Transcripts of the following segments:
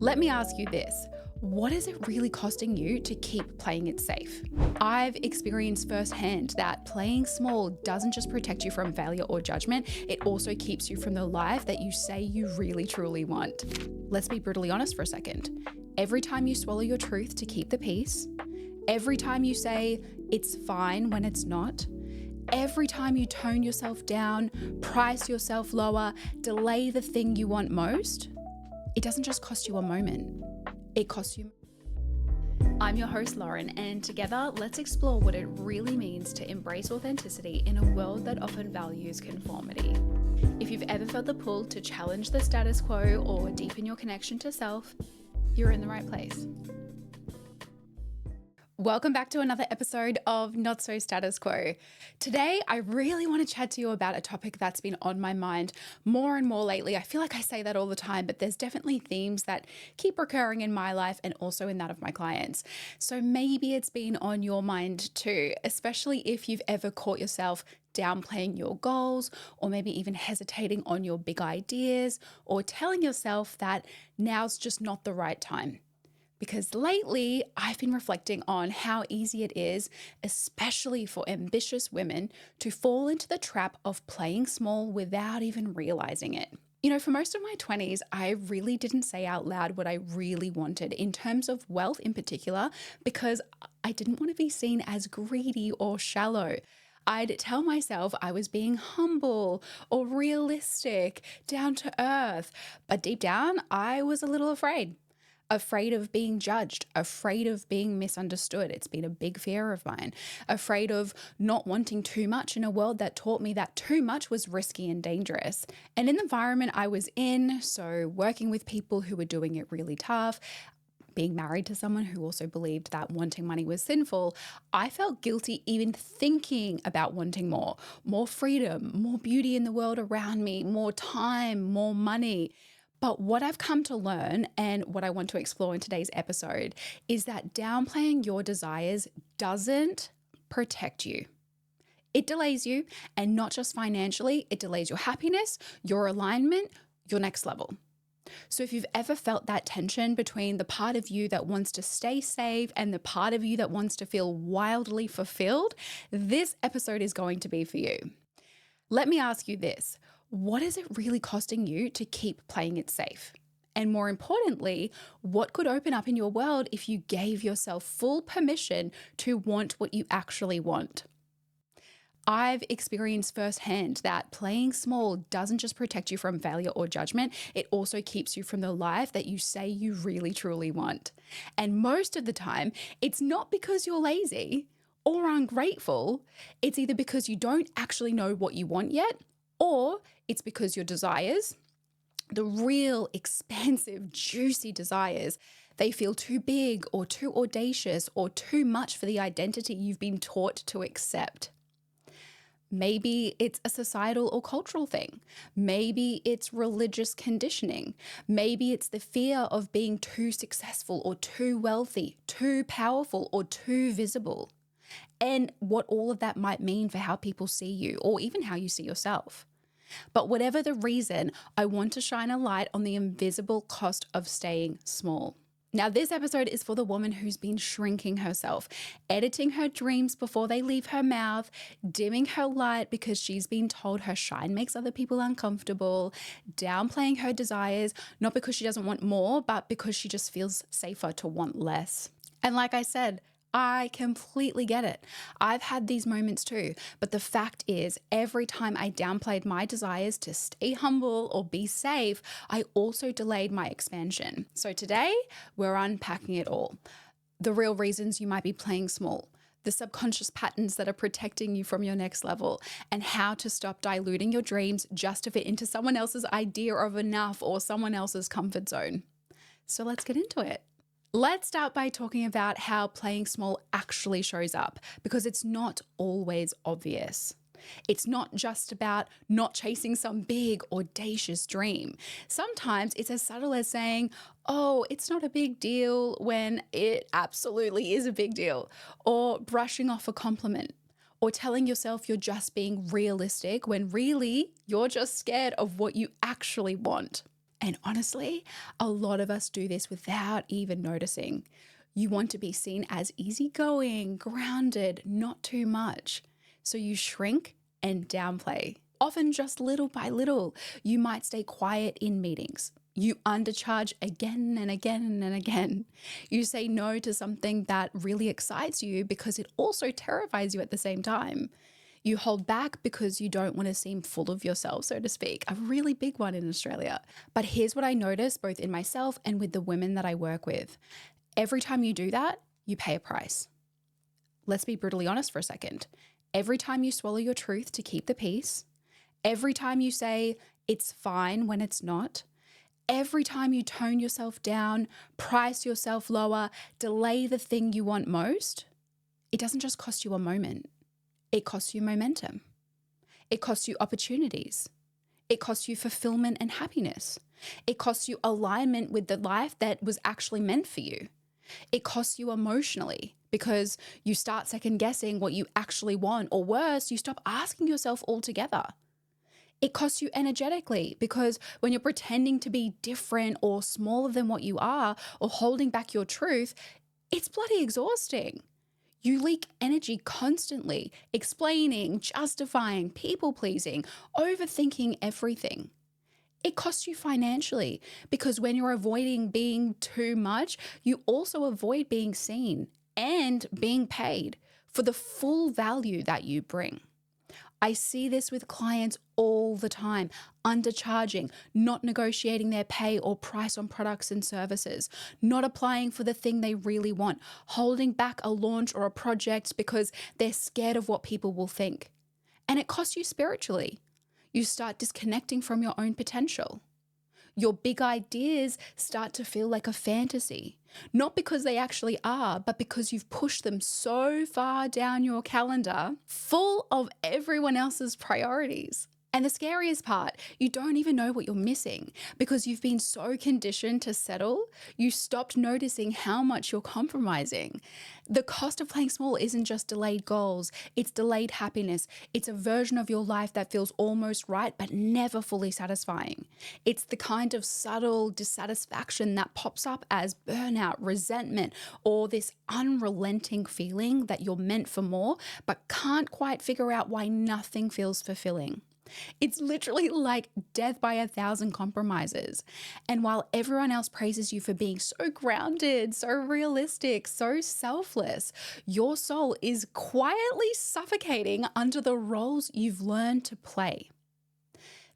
Let me ask you this. What is it really costing you to keep playing it safe? I've experienced firsthand that playing small doesn't just protect you from failure or judgment, it also keeps you from the life that you say you really truly want. Let's be brutally honest for a second. Every time you swallow your truth to keep the peace, every time you say it's fine when it's not, every time you tone yourself down, price yourself lower, delay the thing you want most, it doesn't just cost you a moment, it costs you. I'm your host, Lauren, and together, let's explore what it really means to embrace authenticity in a world that often values conformity. If you've ever felt the pull to challenge the status quo or deepen your connection to self, you're in the right place. Welcome back to another episode of Not So Status Quo. Today, I really want to chat to you about a topic that's been on my mind more and more lately. I feel like I say that all the time, but there's definitely themes that keep recurring in my life and also in that of my clients. So maybe it's been on your mind too, especially if you've ever caught yourself downplaying your goals, or maybe even hesitating on your big ideas, or telling yourself that now's just not the right time. Because lately, I've been reflecting on how easy it is, especially for ambitious women, to fall into the trap of playing small without even realizing it. You know, for most of my 20s, I really didn't say out loud what I really wanted in terms of wealth in particular, because I didn't want to be seen as greedy or shallow. I'd tell myself I was being humble or realistic, down to earth, but deep down, I was a little afraid. Afraid of being judged, afraid of being misunderstood. It's been a big fear of mine. Afraid of not wanting too much in a world that taught me that too much was risky and dangerous. And in the environment I was in, so working with people who were doing it really tough, being married to someone who also believed that wanting money was sinful, I felt guilty even thinking about wanting more freedom, more beauty in the world around me, more time, more money. But what I've come to learn, and what I want to explore in today's episode, is that downplaying your desires doesn't protect you. It delays you, and not just financially, it delays your happiness, your alignment, your next level. So if you've ever felt that tension between the part of you that wants to stay safe and the part of you that wants to feel wildly fulfilled, this episode is going to be for you. Let me ask you this. What is it really costing you to keep playing it safe? And more importantly, what could open up in your world if you gave yourself full permission to want what you actually want? I've experienced firsthand that playing small doesn't just protect you from failure or judgment, it also keeps you from the life that you say you really truly want. And most of the time, it's not because you're lazy or ungrateful, it's either because you don't actually know what you want yet, or it's because your desires, the real expansive, juicy desires, they feel too big or too audacious or too much for the identity you've been taught to accept. Maybe it's a societal or cultural thing. Maybe it's religious conditioning. Maybe it's the fear of being too successful or too wealthy, too powerful or too visible. And what all of that might mean for how people see you or even how you see yourself. But whatever the reason, I want to shine a light on the invisible cost of staying small. Now, this episode is for the woman who's been shrinking herself, editing her dreams before they leave her mouth, dimming her light because she's been told her shine makes other people uncomfortable, downplaying her desires, not because she doesn't want more, but because she just feels safer to want less. And like I said, I completely get it. I've had these moments too, but the fact is, every time I downplayed my desires to stay humble or be safe, I also delayed my expansion. So today, we're unpacking it all. The real reasons you might be playing small, the subconscious patterns that are protecting you from your next level, and how to stop diluting your dreams just to fit into someone else's idea of enough or someone else's comfort zone. So let's get into it. Let's start by talking about how playing small actually shows up, because it's not always obvious. It's not just about not chasing some big, audacious dream. Sometimes it's as subtle as saying, oh, it's not a big deal when it absolutely is a big deal, or brushing off a compliment, or telling yourself you're just being realistic when really you're just scared of what you actually want. And honestly, a lot of us do this without even noticing. You want to be seen as easygoing, grounded, not too much. So you shrink and downplay. Often just little by little, you might stay quiet in meetings. You undercharge again and again and again. You say no to something that really excites you because it also terrifies you at the same time. You hold back because you don't want to seem full of yourself, so to speak, a really big one in Australia. But here's what I notice both in myself and with the women that I work with. Every time you do that, you pay a price. Let's be brutally honest for a second. Every time you swallow your truth to keep the peace, every time you say it's fine when it's not, every time you tone yourself down, price yourself lower, delay the thing you want most, it doesn't just cost you a moment. It costs you momentum. It costs you opportunities. It costs you fulfillment and happiness. It costs you alignment with the life that was actually meant for you. It costs you emotionally because you start second guessing what you actually want, or worse, you stop asking yourself altogether. It costs you energetically because when you're pretending to be different or smaller than what you are or holding back your truth, it's bloody exhausting. You leak energy constantly, explaining, justifying, people-pleasing, overthinking everything. It costs you financially because when you're avoiding being too much, you also avoid being seen and being paid for the full value that you bring. I see this with clients all the time, undercharging, not negotiating their pay or price on products and services, not applying for the thing they really want, holding back a launch or a project because they're scared of what people will think. And it costs you spiritually. You start disconnecting from your own potential. Your big ideas start to feel like a fantasy, not because they actually are, but because you've pushed them so far down your calendar, full of everyone else's priorities. And the scariest part, you don't even know what you're missing because you've been so conditioned to settle, you stopped noticing how much you're compromising. The cost of playing small isn't just delayed goals, it's delayed happiness. It's a version of your life that feels almost right but never fully satisfying. It's the kind of subtle dissatisfaction that pops up as burnout, resentment, or this unrelenting feeling that you're meant for more but can't quite figure out why nothing feels fulfilling. It's literally like death by 1,000 compromises. And while everyone else praises you for being so grounded, so realistic, so selfless, your soul is quietly suffocating under the roles you've learned to play.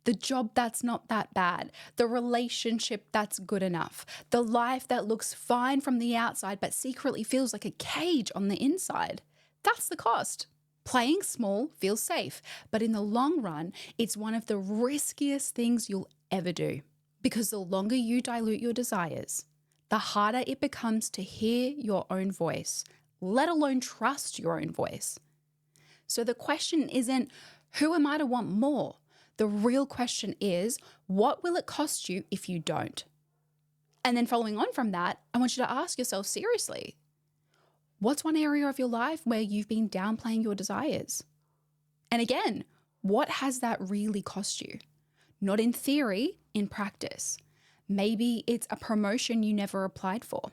The job that's not that bad, the relationship that's good enough, the life that looks fine from the outside but secretly feels like a cage on the inside. That's the cost. Playing small feels safe, but in the long run, it's one of the riskiest things you'll ever do. Because the longer you dilute your desires, the harder it becomes to hear your own voice, let alone trust your own voice. So the question isn't, who am I to want more? The real question is, what will it cost you if you don't? And then following on from that, I want you to ask yourself seriously, what's one area of your life where you've been downplaying your desires? And again, what has that really cost you? Not in theory, in practice. Maybe it's a promotion you never applied for,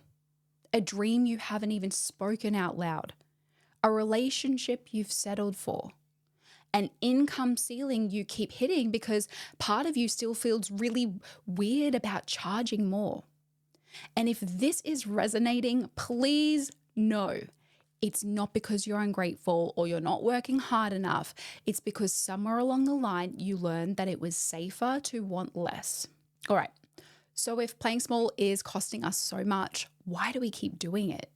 a dream you haven't even spoken out loud, a relationship you've settled for, an income ceiling you keep hitting because part of you still feels really weird about charging more. And if this is resonating, please know it's not because you're ungrateful or you're not working hard enough. It's because somewhere along the line, you learned that it was safer to want less. All right. So if playing small is costing us so much, why do we keep doing it?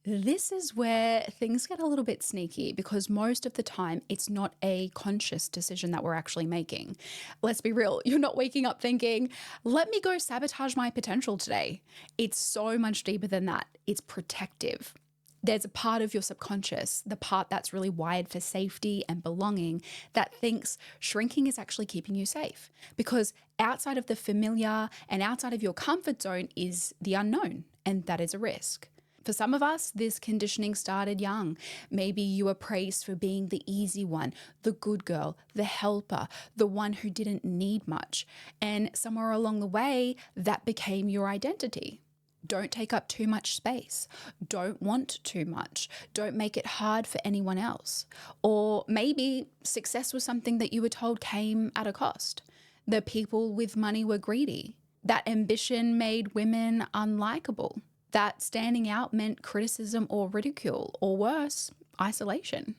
This is where things get a little bit sneaky because most of the time it's not a conscious decision that we're actually making. Let's be real. You're not waking up thinking, let me go sabotage my potential today. It's so much deeper than that. It's protective. There's a part of your subconscious, the part that's really wired for safety and belonging, that thinks shrinking is actually keeping you safe because outside of the familiar and outside of your comfort zone is the unknown, and that is a risk. For some of us, this conditioning started young. Maybe you were praised for being the easy one, the good girl, the helper, the one who didn't need much. And somewhere along the way, that became your identity. Don't take up too much space. Don't want too much. Don't make it hard for anyone else. Or maybe success was something that you were told came at a cost. The people with money were greedy. That ambition made women unlikable. That standing out meant criticism or ridicule, or worse, isolation.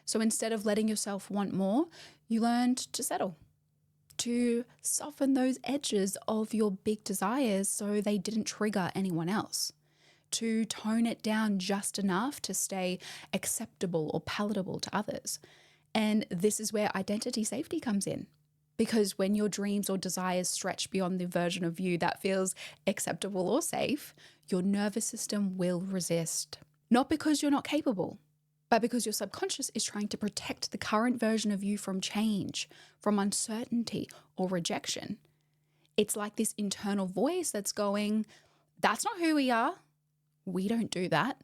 So instead of letting yourself want more, you learned to settle, to soften those edges of your big desires so they didn't trigger anyone else, to tone it down just enough to stay acceptable or palatable to others. And this is where identity safety comes in. Because when your dreams or desires stretch beyond the version of you that feels acceptable or safe, your nervous system will resist. Not because you're not capable, but because your subconscious is trying to protect the current version of you from change, from uncertainty or rejection. It's like this internal voice that's going, that's not who we are. We don't do that.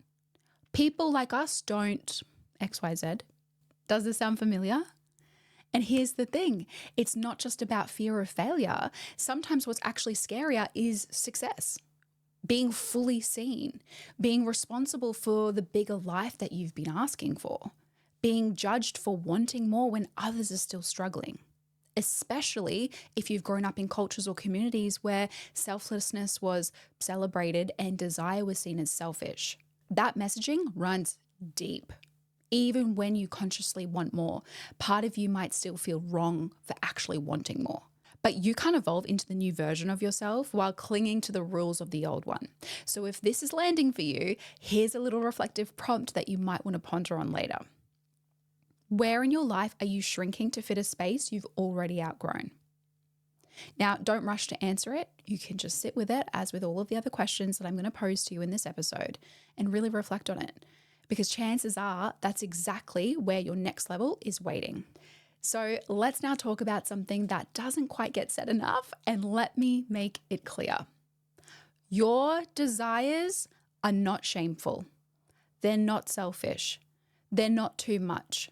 People like us don't XYZ. Does this sound familiar? And here's the thing, it's not just about fear of failure. Sometimes what's actually scarier is success, being fully seen, being responsible for the bigger life that you've been asking for, being judged for wanting more when others are still struggling, especially if you've grown up in cultures or communities where selflessness was celebrated and desire was seen as selfish. That messaging runs deep. Even when you consciously want more, part of you might still feel wrong for actually wanting more. But you can't evolve into the new version of yourself while clinging to the rules of the old one. So if this is landing for you, here's a little reflective prompt that you might want to ponder on later. Where in your life are you shrinking to fit a space you've already outgrown? Now, don't rush to answer it. You can just sit with it, as with all of the other questions that I'm going to pose to you in this episode, and really reflect on it. Because chances are that's exactly where your next level is waiting. So let's now talk about something that doesn't quite get said enough, and let me make it clear. Your desires are not shameful. They're not selfish. They're not too much.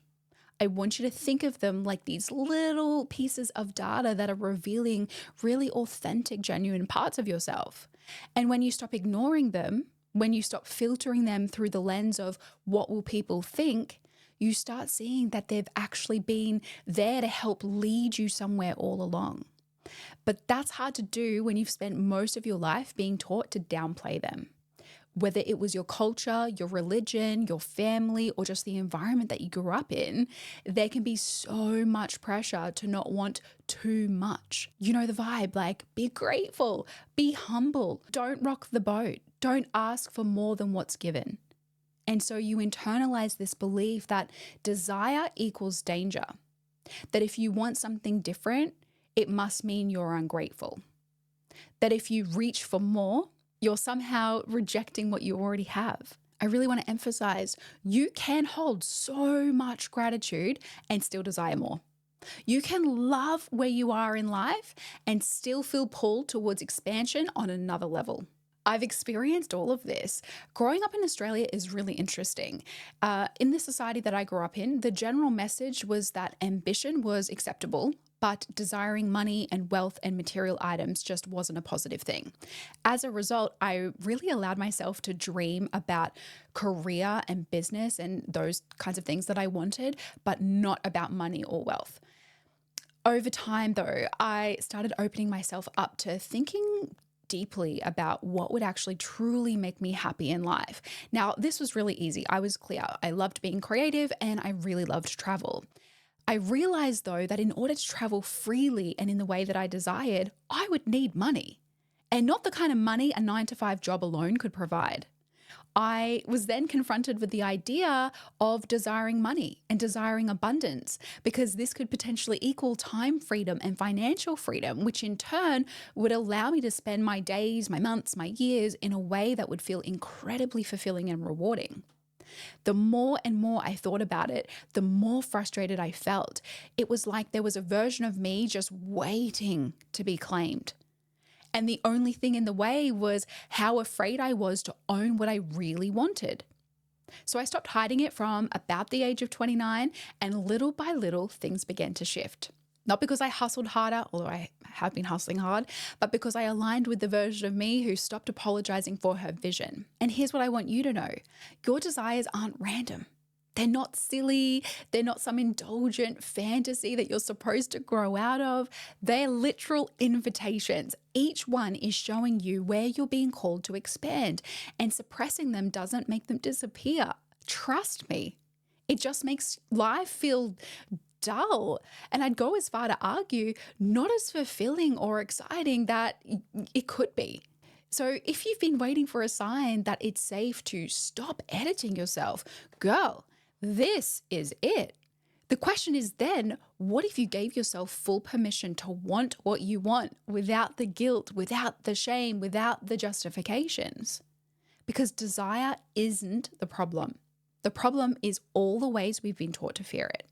I want you to think of them like these little pieces of data that are revealing really authentic, genuine parts of yourself. And when you stop ignoring them, when you stop filtering them through the lens of what will people think, you start seeing that they've actually been there to help lead you somewhere all along. But that's hard to do when you've spent most of your life being taught to downplay them. Whether it was your culture, your religion, your family, or just the environment that you grew up in, there can be so much pressure to not want too much. You know the vibe, like be grateful, be humble, don't rock the boat, don't ask for more than what's given. And so you internalize this belief that desire equals danger, that if you want something different, it must mean you're ungrateful, that if you reach for more, you're somehow rejecting what you already have. I really want to emphasize, you can hold so much gratitude and still desire more. You can love where you are in life and still feel pulled towards expansion on another level. I've experienced all of this. Growing up in Australia is really interesting. In the society that I grew up in, the general message was that ambition was acceptable, but desiring money and wealth and material items just wasn't a positive thing. As a result, I really allowed myself to dream about career and business and those kinds of things that I wanted, but not about money or wealth. Over time, though, I started opening myself up to thinking deeply about what would actually truly make me happy in life. Now, this was really easy. I was clear. I loved being creative and I really loved travel. I realized, though, that in order to travel freely and in the way that I desired, I would need money, and not the kind of money a 9-to-5 job alone could provide. I was then confronted with the idea of desiring money and desiring abundance, because this could potentially equal time freedom and financial freedom, which in turn would allow me to spend my days, my months, my years in a way that would feel incredibly fulfilling and rewarding. The more and more I thought about it, the more frustrated I felt. It was like there was a version of me just waiting to be claimed. And the only thing in the way was how afraid I was to own what I really wanted. So I stopped hiding it from about the age of 29, and little by little, things began to shift. Not because I hustled harder, although I have been hustling hard, but because I aligned with the version of me who stopped apologizing for her vision. And here's what I want you to know. Your desires aren't random. They're not silly. They're not some indulgent fantasy that you're supposed to grow out of. They're literal invitations. Each one is showing you where you're being called to expand, and suppressing them doesn't make them disappear. Trust me. It just makes life feel dull. And I'd go as far to argue not as fulfilling or exciting that it could be. So if you've been waiting for a sign that it's safe to stop editing yourself, girl, this is it. The question is then, what if you gave yourself full permission to want what you want without the guilt, without the shame, without the justifications? Because desire isn't the problem. The problem is all the ways we've been taught to fear it.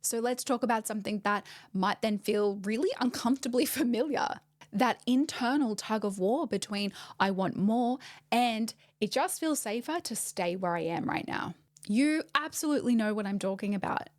So let's talk about something that might then feel really uncomfortably familiar. That internal tug of war between I want more and it just feels safer to stay where I am right now. You absolutely know what I'm talking about.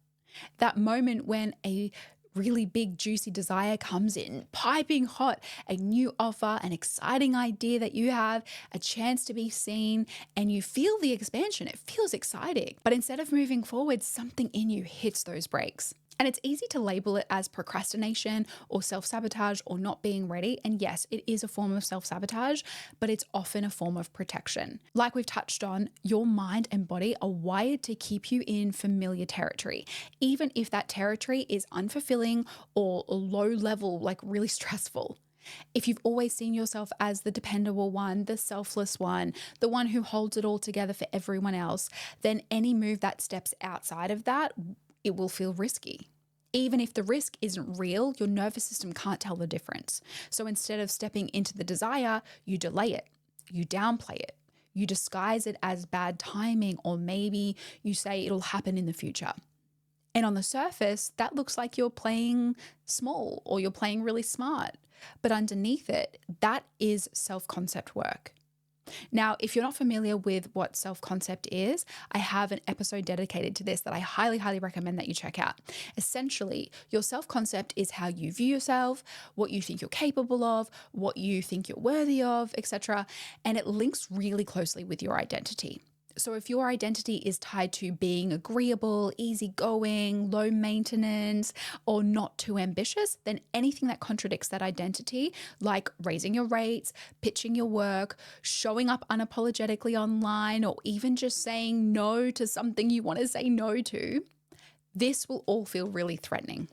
That moment when a really big, juicy desire comes in, piping hot, a new offer, an exciting idea that you have, a chance to be seen, and you feel the expansion. It feels exciting. But instead of moving forward, something in you hits those brakes. And it's easy to label it as procrastination or self-sabotage or not being ready. And yes, it is a form of self-sabotage, but it's often a form of protection. Like we've touched on, your mind and body are wired to keep you in familiar territory, even if that territory is unfulfilling or low level, like really stressful. If you've always seen yourself as the dependable one, the selfless one, the one who holds it all together for everyone else, then any move that steps outside of that, it will feel risky. Even if the risk isn't real, your nervous system can't tell the difference. So instead of stepping into the desire, you delay it, you downplay it, you disguise it as bad timing, or maybe you say it'll happen in the future. And on the surface, that looks like you're playing small or you're playing really smart. But underneath it, that is self-concept work. Now, if you're not familiar with what self-concept is, I have an episode dedicated to this that I highly, highly recommend that you check out. Essentially, your self-concept is how you view yourself, what you think you're capable of, what you think you're worthy of, etc. And it links really closely with your identity. So if your identity is tied to being agreeable, easygoing, low maintenance, or not too ambitious, then anything that contradicts that identity, like raising your rates, pitching your work, showing up unapologetically online, or even just saying no to something you want to say no to, this will all feel really threatening.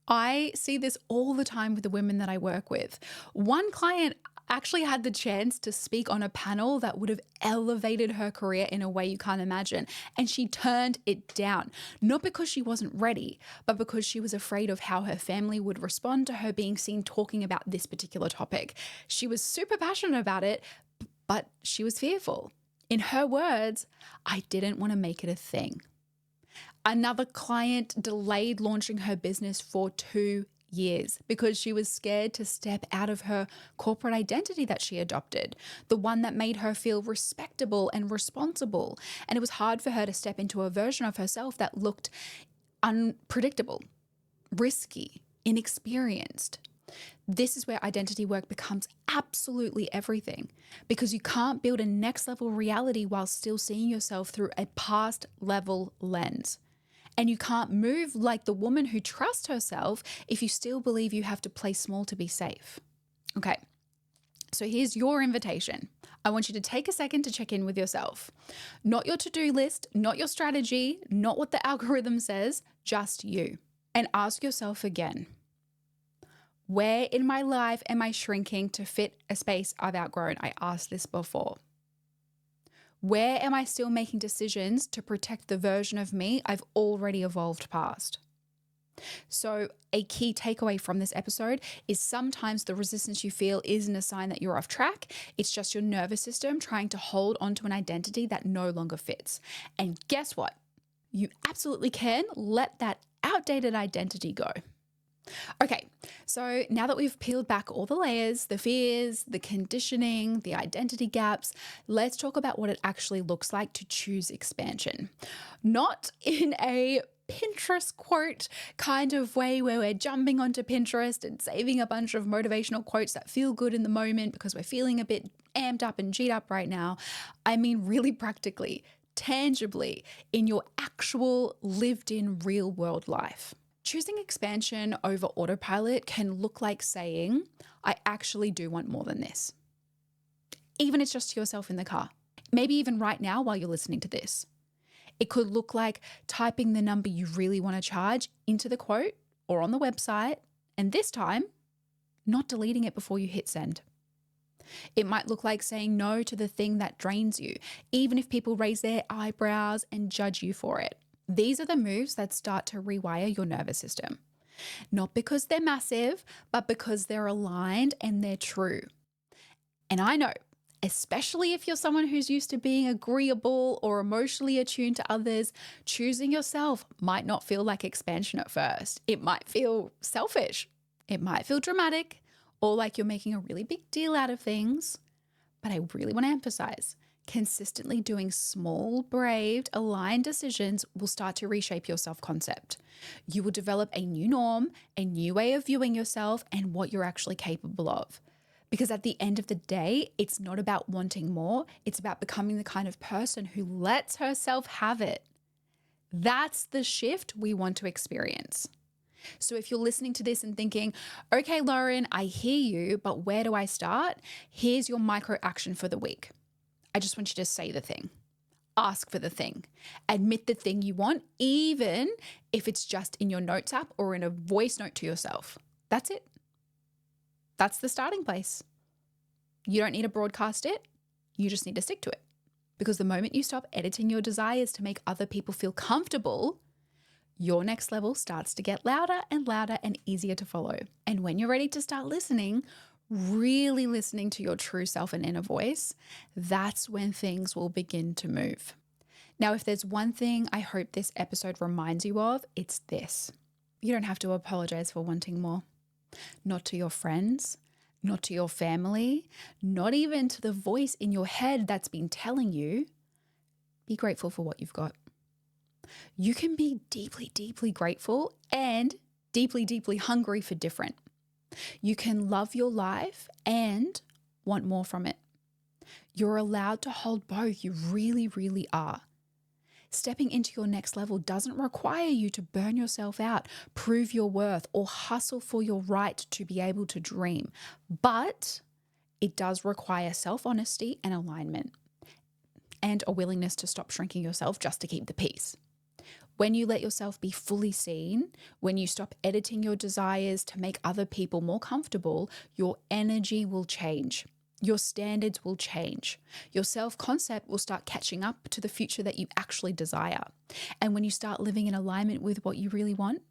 I see this all the time with the women that I work with. One client actually had the chance to speak on a panel that would have elevated her career in a way you can't imagine. And she turned it down, not because she wasn't ready, but because she was afraid of how her family would respond to her being seen talking about this particular topic. She was super passionate about it, but she was fearful. In her words, I didn't want to make it a thing. Another client delayed launching her business for 2 years because she was scared to step out of her corporate identity that she adopted, the one that made her feel respectable and responsible. And it was hard for her to step into a version of herself that looked unpredictable, risky, inexperienced. This is where identity work becomes absolutely everything, because you can't build a next level reality while still seeing yourself through a past level lens. And you can't move like the woman who trusts herself if you still believe you have to play small to be safe. Okay, so here's your invitation. I want you to take a second to check in with yourself. Not your to-do list, not your strategy, not what the algorithm says, just you. And ask yourself again, where in my life am I shrinking to fit a space I've outgrown? I asked this before. Where am I still making decisions to protect the version of me I've already evolved past? So a key takeaway from this episode is sometimes the resistance you feel isn't a sign that you're off track. It's just your nervous system trying to hold onto an identity that no longer fits. And guess what? You absolutely can let that outdated identity go. Okay, So now that we've peeled back all the layers, the fears, the conditioning, the identity gaps, let's talk about what it actually looks like to choose expansion. Not in a Pinterest quote kind of way where we're jumping onto Pinterest and saving a bunch of motivational quotes that feel good in the moment because we're feeling a bit amped up and G'd up right now. I mean, really practically, tangibly, in your actual lived in real world life. Choosing expansion over autopilot can look like saying, I actually do want more than this. Even if it's just to yourself in the car. Maybe even right now while you're listening to this. It could look like typing the number you really want to charge into the quote or on the website, and this time, not deleting it before you hit send. It might look like saying no to the thing that drains you, even if people raise their eyebrows and judge you for it. These are the moves that start to rewire your nervous system. Not because they're massive, but because they're aligned and they're true. And I know, especially if you're someone who's used to being agreeable or emotionally attuned to others, choosing yourself might not feel like expansion at first. It might feel selfish. It might feel dramatic or like you're making a really big deal out of things. But I really want to emphasize, consistently doing small, brave, aligned decisions will start to reshape your self-concept. You will develop a new norm, a new way of viewing yourself and what you're actually capable of. Because at the end of the day, it's not about wanting more. It's about becoming the kind of person who lets herself have it. That's the shift we want to experience. So if you're listening to this and thinking, okay, Lauren, I hear you, but where do I start? Here's your micro action for the week. I just want you to say the thing. Ask for the thing. Admit the thing you want, even if it's just in your notes app or in a voice note to yourself. That's it. That's the starting place. You don't need to broadcast it. You just need to stick to it. Because the moment you stop editing your desires to make other people feel comfortable, your next level starts to get louder and easier to follow. And when you're ready to start listening, really listening to your true self and inner voice, that's when things will begin to move. Now, if there's one thing I hope this episode reminds you of, it's this. You don't have to apologize for wanting more. Not to your friends, not to your family, not even to the voice in your head that's been telling you, be grateful for what you've got. You can be deeply, deeply grateful and deeply, deeply hungry for different. You can love your life and want more from it. You're allowed to hold both. You really, really are. Stepping into your next level doesn't require you to burn yourself out, prove your worth, or hustle for your right to be able to dream. But it does require self-honesty and alignment, and a willingness to stop shrinking yourself just to keep the peace. When you let yourself be fully seen, when you stop editing your desires to make other people more comfortable, your energy will change. Your standards will change. Your self-concept will start catching up to the future that you actually desire. And when you start living in alignment with what you really want,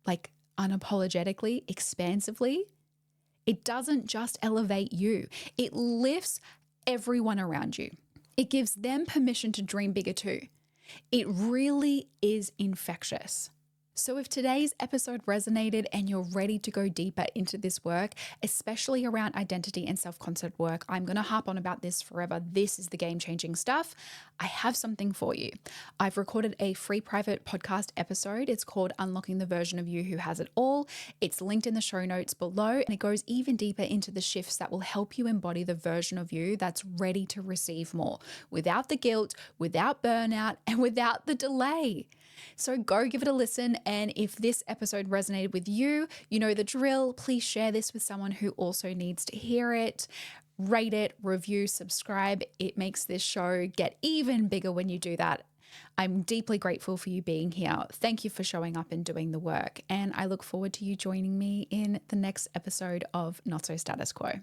like unapologetically, expansively, it doesn't just elevate you. It lifts everyone around you. It gives them permission to dream bigger too. It really is infectious. So if today's episode resonated and you're ready to go deeper into this work, especially around identity and self-concept work, I'm going to harp on about this forever. This is the game-changing stuff. I have something for you. I've recorded a free private podcast episode. It's called Unlocking the Version of You Who Has It All. It's linked in the show notes below, and it goes even deeper into the shifts that will help you embody the version of you that's ready to receive more, without the guilt, without burnout, and without the delay. So go give it a listen. And if this episode resonated with you, you know the drill. Please share this with someone who also needs to hear it. Rate it, review, subscribe. It makes this show get even bigger when you do that. I'm deeply grateful for you being here. Thank you for showing up and doing the work. And I look forward to you joining me in the next episode of Not So Status Quo.